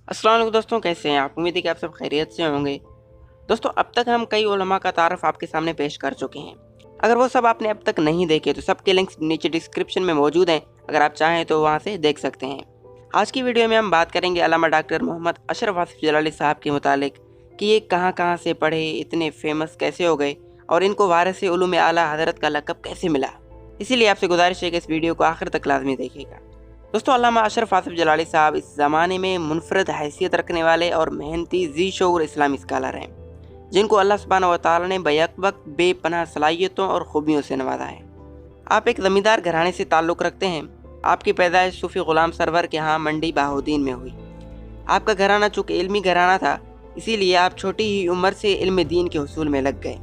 अस्सलाम वालेकुम दोस्तों, कैसे हैं आप। उम्मीद है कि आप सब खैरियत से होंगे। दोस्तों, अब तक हम कई उलमा का तारफ़ आपके सामने पेश कर चुके हैं। अगर वो सब आपने अब तक नहीं देखे तो सबके लिंक्स नीचे डिस्क्रिप्शन में मौजूद हैं, अगर आप चाहें तो वहाँ से देख सकते हैं। आज की वीडियो में हम बात करेंगे अल्लामा डॉक्टर मोहम्मद अशरफ आसिफ जलाली साहब के मुतालिक कि ये कहाँ कहाँ से पढ़े, इतने फेमस कैसे हो गए और इनको वारिस उलूम आला हज़रत का लक़ब कैसे मिला। इसीलिए आपसे गुजारिश है कि इस वीडियो को आखिर तक लाजमी देखिएगा। दोस्तों, अल्लामा अशरफ आसिफ जलाली साहब इस ज़माने में मुनफरद हैसियत रखने वाले और मेहनती जी शऊर इस्लामी स्कॉलर हैं, जिनको अल्लाह सुब्हानहू व तआला ने बैक वक्त बेपनाह सलाहियतों और खूबियों से नवाजा है। आप एक ज़मींदार घराने से ताल्लुक़ रखते हैं। आपकी पैदाइश सूफ़ी ग़ुलाम सरवर के यहाँ मंडी बहाउद्दीन में हुई। आपका घराना चूँकि इल्मी घराना था, इसीलिए आप छोटी ही उम्र से इल्म दीन के हुसूल में लग गए।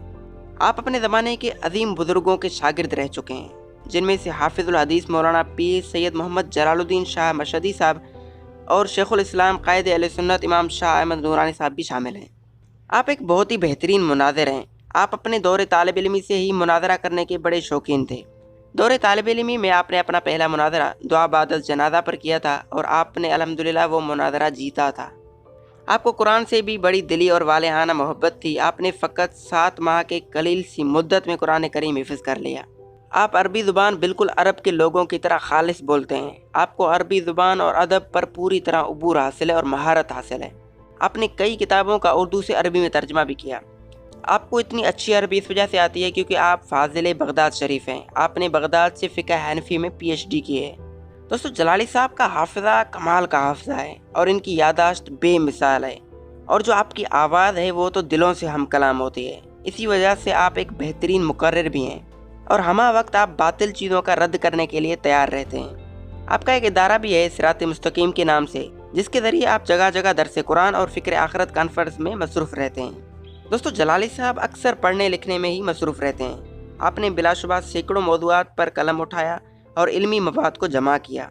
आप अपने ज़माने के अजीम बुज़ुर्गों के शागिर्द रह चुके हैं, जिनमें से हाफिज़ुल हदीस मौलाना पीर सैयद मोहम्मद जलालुद्दीन शाह मशहदी साहब और शेखुल इस्लाम कायद अहले सुन्नत इमाम शाह अहमद नूरानी साहब भी शामिल हैं। आप एक बहुत ही बेहतरीन मुनाज़िर हैं। आप अपने दौरे तालिब इल्मी से ही मुनाज़रा करने के बड़े शौकीन थे। दौरे तालिब इल्मी में आपने अपना पहला मुनाज़रा दुआ बादल जनाजा पर किया था और आपने अल्हम्दुलिल्लाह वो मुनाज़रा जीता था। आपको कुरान से भी बड़ी दिली और वालेहाना मोहब्बत थी। आपने फ़कत 7 माह के कलील सी मुद्दत में कुरान करीम हिफ़्ज़ कर लिया। आप अरबी ज़ुबान बिल्कुल अरब के लोगों की तरह खालिस बोलते हैं। आपको अरबी ज़ुबान और अदब पर पूरी तरह उबूर हासिल है और महारत हासिल है। आपने कई किताबों का उर्दू से अरबी में तर्जमा भी किया। आपको इतनी अच्छी अरबी इस वजह से आती है क्योंकि आप फाजिल बगदाद शरीफ हैं। आपने बगदाद से फ़िक़्ह हनफी में PhD की है। दोस्तों, जलाली साहब का हाफ़िज़ा कमाल का हाफ़िज़ा है और इनकी यादाश्त बेमिसाल है, और जो आपकी आवाज़ है वो तो दिलों से हम कलाम होती है। इसी वजह से आप एक बेहतरीन मुकर्रिर भी हैं और हमा वक्त आप बातिल चीज़ों का रद्द करने के लिए तैयार रहते हैं। आपका एक इदारा भी है सिरात मुस्तकीम के नाम से, जिसके ज़रिए आप जगह जगह दरस कुरान और फ़िक्र आखिरत कॉन्फ्रेंस में मसरूफ़ रहते हैं। दोस्तों, जलाली साहब अक्सर पढ़ने लिखने में ही मसरूफ़ रहते हैं। आपने बिलाशुबा सैकड़ों मौज़ूआत पर कलम उठाया और इल्मी मवाद को जमा किया।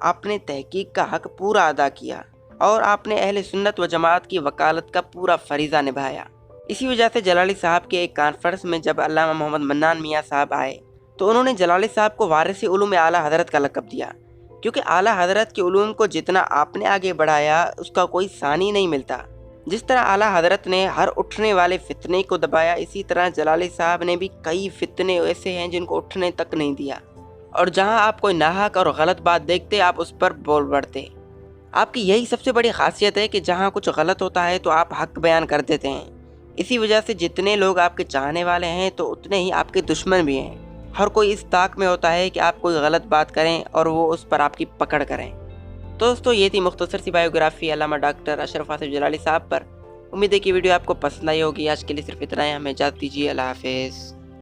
आपने तहकीक का हक़ पूरा अदा किया और आपने अहले सुन्नत व जमात की वकालत का पूरा फरीज़ा निभाया। इसी वजह से जलाली साहब के एक कॉन्फ्रेंस में जब अल्लामा मोहम्मद मन्नान मियाँ साहब आए तो उन्होंने जलाली साहब को वारिस उलूम आला हज़रत का लक़ब दिया, क्योंकि आला हज़रत के उलूम को जितना आपने आगे बढ़ाया उसका कोई सानी नहीं मिलता। जिस तरह आला हज़रत ने हर उठने वाले फितने को दबाया, इसी तरह जलाली साहब ने भी कई फितने ऐसे हैं जिनको उठने तक नहीं दिया, और जहाँ आप कोई नाहक और गलत बात देखते आप उस पर बोल पड़ते। आपकी यही सबसे बड़ी खासियत है कि जहाँ कुछ गलत होता है तो आप हक़ बयान कर देते हैं। इसी वजह से जितने लोग आपके चाहने वाले हैं तो उतने ही आपके दुश्मन भी हैं। हर कोई इस ताक में होता है कि आप कोई गलत बात करें और वो उस पर आपकी पकड़ करें। तो दोस्तों, ये थी मुख्तसर सी बायोग्राफी अल्लामा डॉक्टर अशरफ आसिफ जलाली साहब पर। उम्मीद है कि वीडियो आपको पसंद आई होगी। आज के लिए सिर्फ इतना ही। हमें इजाज़त दीजिए। अल्लाह हाफ़िज़।